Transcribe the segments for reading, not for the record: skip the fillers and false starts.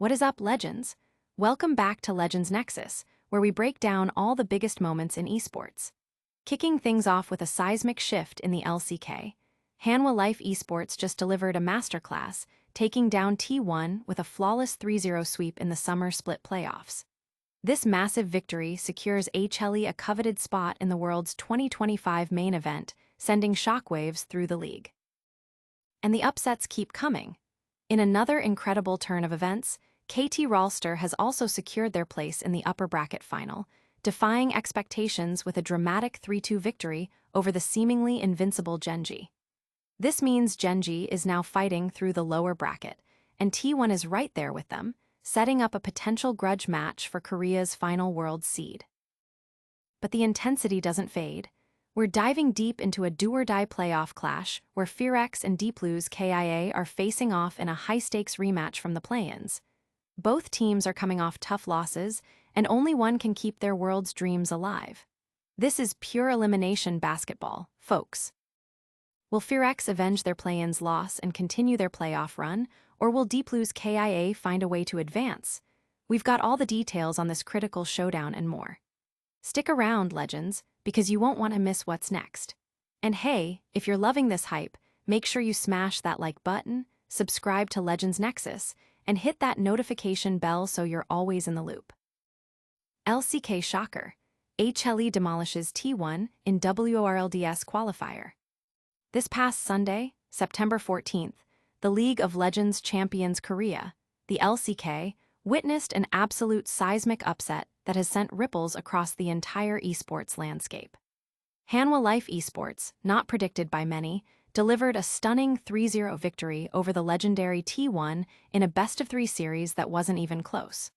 What is up, Legends? Welcome back to Legends Nexus, where we break down all the biggest moments in esports. Kicking things off with a seismic shift in the LCK, Hanwha Life Esports just delivered a masterclass, taking down T1 with a flawless 3-0 sweep in the summer split playoffs. This massive victory secures HLE a coveted spot in the world's 2025 main event, sending shockwaves through the league. And the upsets keep coming. In another incredible turn of events, KT Rolster has also secured their place in the upper bracket final, defying expectations with a dramatic 3-2 victory over the seemingly invincible Gen.G. This means Gen.G is now fighting through the lower bracket, and T1 is right there with them, setting up a potential grudge match for Korea's final world seed. But the intensity doesn't fade. We're diving deep into a do-or-die playoff clash where FearX and Dplus KIA are facing off in a high-stakes rematch from the play-ins. Both teams are coming off tough losses, and only one can keep their world's dreams alive. This is pure elimination basketball, folks. Will FearX avenge their play-ins loss and continue their playoff run, or will Dplus KIA find a way to advance? We've got all the details on this critical showdown and more. Stick around, Legends, because you won't want to miss what's next. And hey, if you're loving this hype, make sure you smash that like button, subscribe to Legends Nexus, and hit that notification bell so you're always in the loop. LCK shocker. HLE demolishes T1 in WORLDS qualifier. This past Sunday, September 14th, the League of Legends champions Korea, the LCK, witnessed an absolute seismic upset that has sent ripples across the entire esports landscape. Hanwha Life Esports, not predicted by many, delivered a stunning 3-0 victory over the legendary T1 in a best-of-3 series that wasn't even close.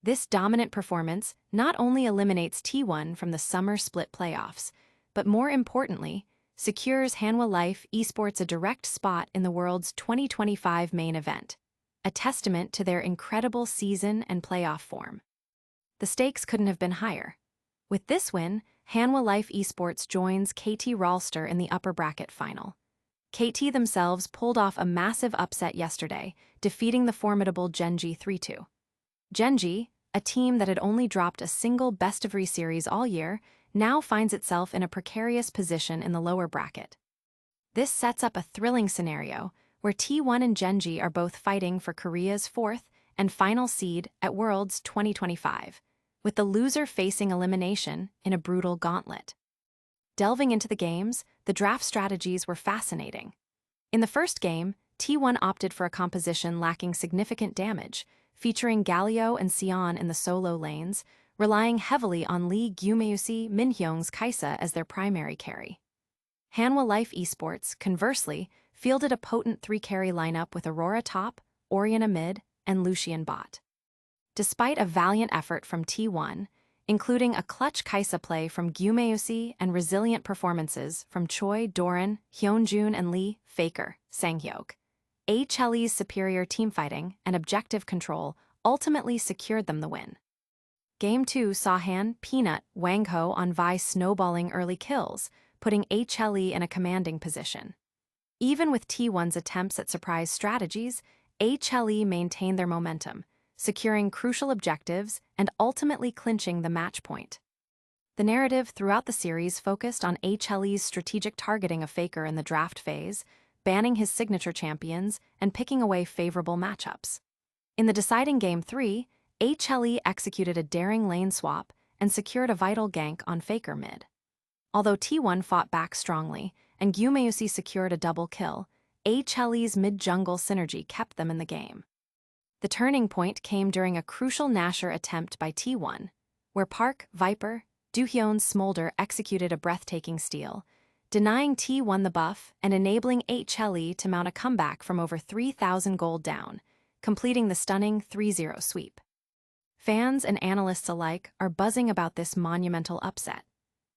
This dominant performance not only eliminates T1 from the summer split playoffs, but more importantly, secures Hanwha Life Esports a direct spot in the world's 2025 main event, a testament to their incredible season and playoff form. The stakes couldn't have been higher. With this win, Hanwha Life Esports joins KT Rolster in the upper bracket final. KT themselves pulled off a massive upset yesterday, defeating the formidable Gen.G 3-2. Gen.G, a team that had only dropped a single best-of-3 series all year, now finds itself in a precarious position in the lower bracket. This sets up a thrilling scenario where T1 and Gen.G are both fighting for Korea's fourth and final seed at Worlds 2025, with the loser facing elimination in a brutal gauntlet. Delving into the games, the draft strategies were fascinating. In the first game, T1 opted for a composition lacking significant damage, featuring Galio and Sion in the solo lanes, relying heavily on Lee Gyumeusi Minhyung's Kaisa as their primary carry. Hanwha Life Esports, conversely, fielded a potent 3-carry lineup with Aurora top, Oriana mid, and Lucian bot. Despite a valiant effort from T1, including a clutch Kaisa play from Gyumeusi and resilient performances from Choi, Doran, Hyunjun, and Lee, Faker, Sanghyok, HLE's superior teamfighting and objective control ultimately secured them the win. Game 2 saw Han, Peanut, Wang Ho on Vi snowballing early kills, putting HLE in a commanding position. Even with T1's attempts at surprise strategies, HLE maintained their momentum, securing crucial objectives and ultimately clinching the match point. The narrative throughout the series focused on HLE's strategic targeting of Faker in the draft phase, banning his signature champions and picking away favorable matchups. In the deciding Game 3, HLE executed a daring lane swap and secured a vital gank on Faker mid. Although T1 fought back strongly and Gyumeusi secured a double kill, HLE's mid-jungle synergy kept them in the game. The turning point came during a crucial Nasher attempt by T1, where Park, Viper, Doohyun's Smolder executed a breathtaking steal, denying T1 the buff and enabling HLE to mount a comeback from over 3,000 gold down, completing the stunning 3-0 sweep. Fans and analysts alike are buzzing about this monumental upset.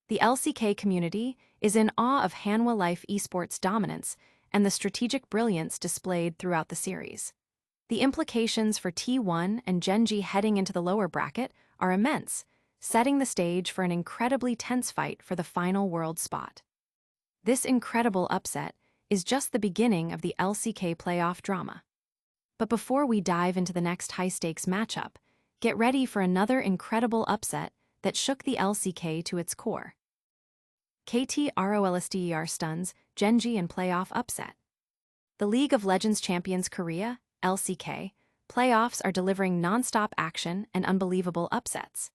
The LCK community is in awe of Hanwha Life Esports' dominance and the strategic brilliance displayed throughout the series. The implications for T1 and Gen.G heading into the lower bracket are immense, setting the stage for an incredibly tense fight for the final world spot. This incredible upset is just the beginning of the LCK playoff drama. But before we dive into the next high-stakes matchup, get ready for another incredible upset that shook the LCK to its core. KT Rolster stuns Gen.G in playoff upset. The League of Legends Champions Korea, LCK, playoffs are delivering non-stop action and unbelievable upsets.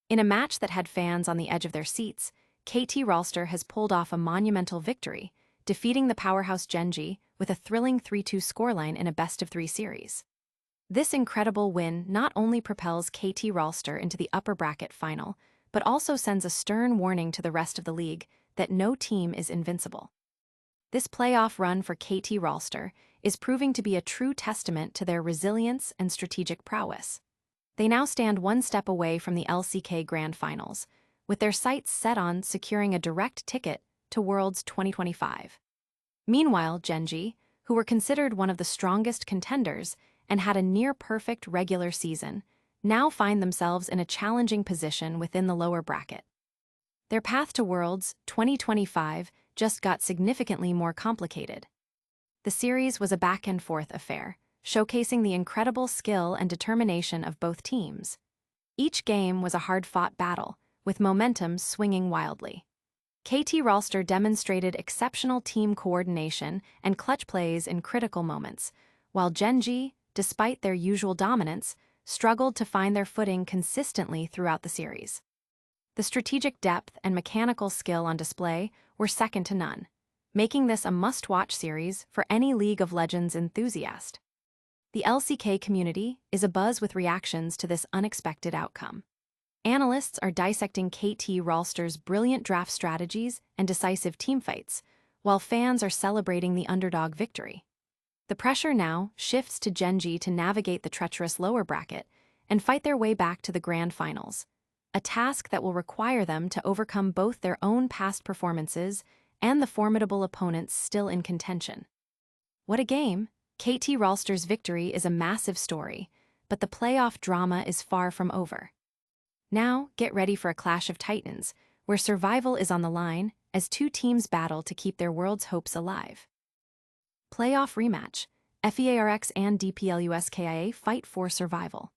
In a match that had fans on the edge of their seats, KT Rolster has pulled off a monumental victory, defeating the powerhouse Gen.G with a thrilling 3-2 scoreline in a best-of-3 series. This incredible win not only propels KT Rolster into the upper bracket final, but also sends a stern warning to the rest of the league that no team is invincible. This playoff run for KT Rolster is proving to be a true testament to their resilience and strategic prowess. They now stand one step away from the LCK Grand Finals, with their sights set on securing a direct ticket to Worlds 2025. Meanwhile, Gen.G, who were considered one of the strongest contenders and had a near-perfect regular season, now find themselves in a challenging position within the lower bracket. Their path to Worlds 2025 just got significantly more complicated. The series was a back-and-forth affair, showcasing the incredible skill and determination of both teams. Each game was a hard-fought battle, with momentum swinging wildly. KT Rolster demonstrated exceptional team coordination and clutch plays in critical moments, while Gen.G, despite their usual dominance, struggled to find their footing consistently throughout the series. The strategic depth and mechanical skill on display were second to none, making this a must-watch series for any League of Legends enthusiast. The LCK community is abuzz with reactions to this unexpected outcome. Analysts are dissecting KT Rolster's brilliant draft strategies and decisive teamfights, while fans are celebrating the underdog victory. The pressure now shifts to Gen.G to navigate the treacherous lower bracket and fight their way back to the grand finals, a task that will require them to overcome both their own past performances and the formidable opponents still in contention. What a game! KT Rolster's victory is a massive story, but the playoff drama is far from over. Now, get ready for a clash of titans, where survival is on the line as two teams battle to keep their world's hopes alive. Playoff rematch: FearX and Dplus KIA fight for survival.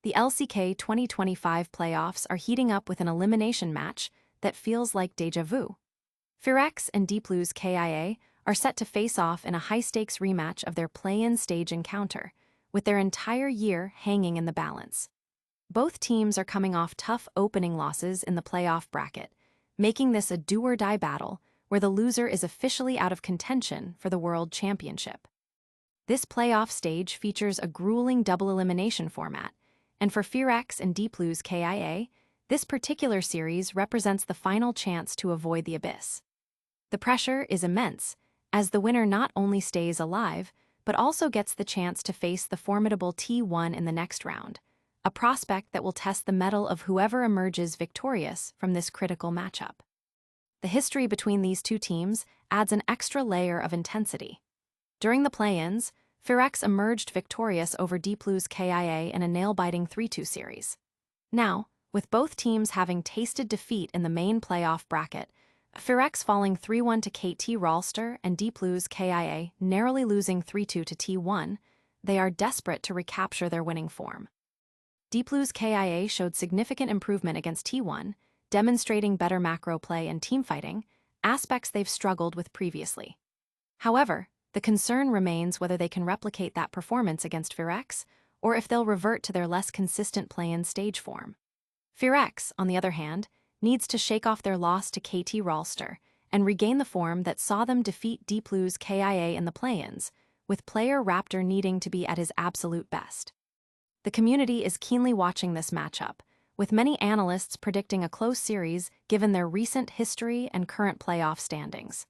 The LCK 2025 playoffs are heating up with an elimination match that feels like déjà vu. FearX and Dplus KIA are set to face off in a high-stakes rematch of their play-in stage encounter, with their entire year hanging in the balance. Both teams are coming off tough opening losses in the playoff bracket, making this a do-or-die battle where the loser is officially out of contention for the World Championship. This playoff stage features a grueling double elimination format, and for FearX and Dplus KIA, this particular series represents the final chance to avoid the abyss. The pressure is immense, as the winner not only stays alive, but also gets the chance to face the formidable T1 in the next round, a prospect that will test the mettle of whoever emerges victorious from this critical matchup. The history between these two teams adds an extra layer of intensity. During the play-ins, FearX emerged victorious over Dplus KIA in a nail-biting 3-2 series. Now, with both teams having tasted defeat in the main playoff bracket, FearX falling 3-1 to KT Rolster and Dplus KIA narrowly losing 3-2 to T1, they are desperate to recapture their winning form. Dplus KIA showed significant improvement against T1, demonstrating better macro play and teamfighting, aspects they've struggled with previously. However, the concern remains whether they can replicate that performance against FearX, or if they'll revert to their less consistent play-in stage form. FearX, on the other hand, needs to shake off their loss to KT Rolster and regain the form that saw them defeat Dplus KIA in the play-ins, with player Raptor needing to be at his absolute best. The community is keenly watching this matchup, with many analysts predicting a close series given their recent history and current playoff standings.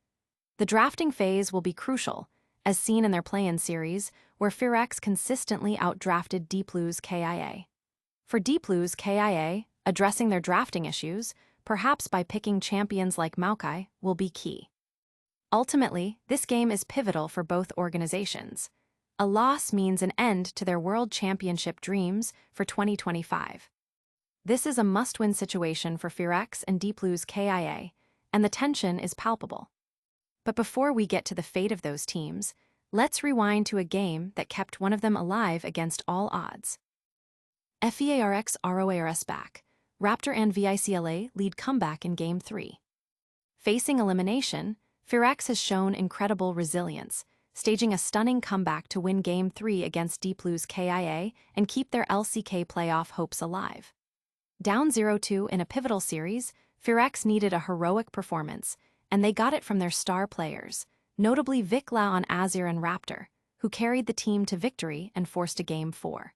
The drafting phase will be crucial, as seen in their play-in series, where FearX consistently outdrafted Dplus KIA. For Dplus KIA, addressing their drafting issues, perhaps by picking champions like Maokai, will be key. Ultimately, this game is pivotal for both organizations. A loss means an end to their World Championship dreams for 2025. This is a must-win situation for FearX and Dplus KIA, and the tension is palpable. But before we get to the fate of those teams, Let's rewind to a game that kept one of them alive against all odds. FearX ROARS back. Raptor and VICLA lead comeback in Game 3. Facing elimination, FearX has shown incredible resilience, staging a stunning comeback to win Game 3 against Dplus KIA and keep their LCK playoff hopes alive. Down 0-2 in a pivotal series, FearX needed a heroic performance, and they got it from their star players, notably VICLA on Azir and Raptor, who carried the team to victory and forced a Game 4.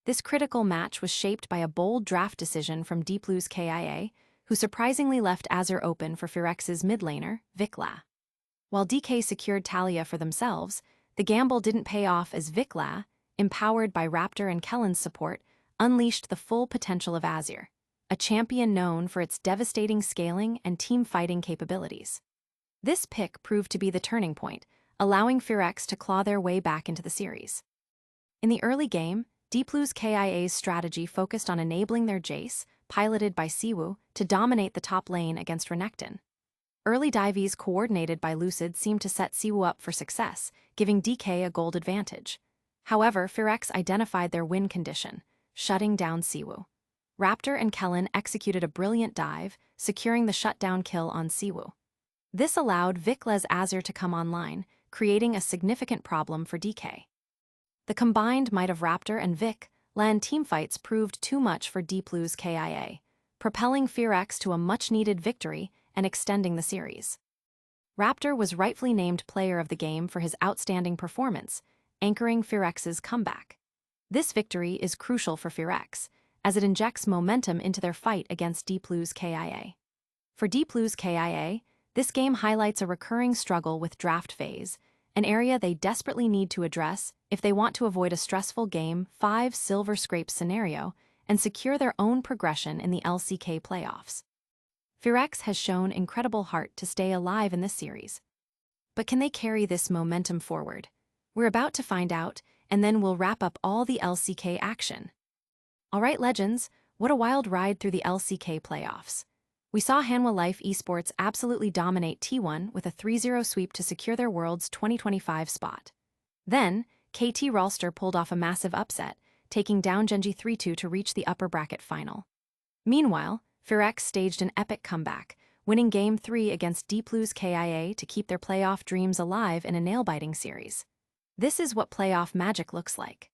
This critical match was shaped by a bold draft decision from Dplus KIA, who surprisingly left Azir open for FearX's mid laner, VICLA. While DK secured Talia for themselves, the gamble didn't pay off as VICLA, empowered by Raptor and Kellen's support, unleashed the full potential of Azir, a champion known for its devastating scaling and team-fighting capabilities. This pick proved to be the turning point, allowing FearX to claw their way back into the series. In the early game, Dplus KIA's strategy focused on enabling their Jace, piloted by Siwu, to dominate the top lane against Renekton. Early dives coordinated by Lucid seemed to set Siwu up for success, giving DK a gold advantage. However, FearX identified their win condition, shutting down Siwu. Raptor and Kellen executed a brilliant dive, securing the shutdown kill on Siwu. This allowed VICLA's Azir to come online, creating a significant problem for DK. The combined might of Raptor and VICLA in teamfights proved too much for Dplus KIA, propelling FearX to a much-needed victory and extending the series. Raptor was rightfully named player of the game for his outstanding performance, anchoring FearX's comeback. This victory is crucial for FearX, as it injects momentum into their fight against Dplus KIA. For Dplus KIA, this game highlights a recurring struggle with draft phase, an area they desperately need to address if they want to avoid a stressful Game 5 silver scrape scenario and secure their own progression in the LCK playoffs. FearX has shown incredible heart to stay alive in this series. But can they carry this momentum forward? We're about to find out, and then we'll wrap up all the LCK action. Alright, Legends, what a wild ride through the LCK playoffs. We saw Hanwha Life Esports absolutely dominate T1 with a 3-0 sweep to secure their World's 2025 spot. Then, KT Rolster pulled off a massive upset, taking down Gen.G 3-2 to reach the upper bracket final. Meanwhile, FearX staged an epic comeback, winning Game 3 against Dplus KIA to keep their playoff dreams alive in a nail-biting series. This is what playoff magic looks like.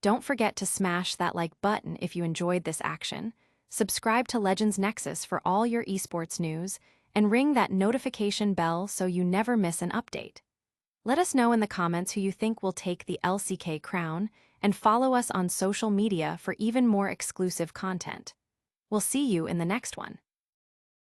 Don't forget to smash that like button if you enjoyed this action, subscribe to Legends Nexus for all your esports news, and ring that notification bell so you never miss an update. Let us know in the comments who you think will take the LCK crown, and follow us on social media for even more exclusive content. We'll see you in the next one.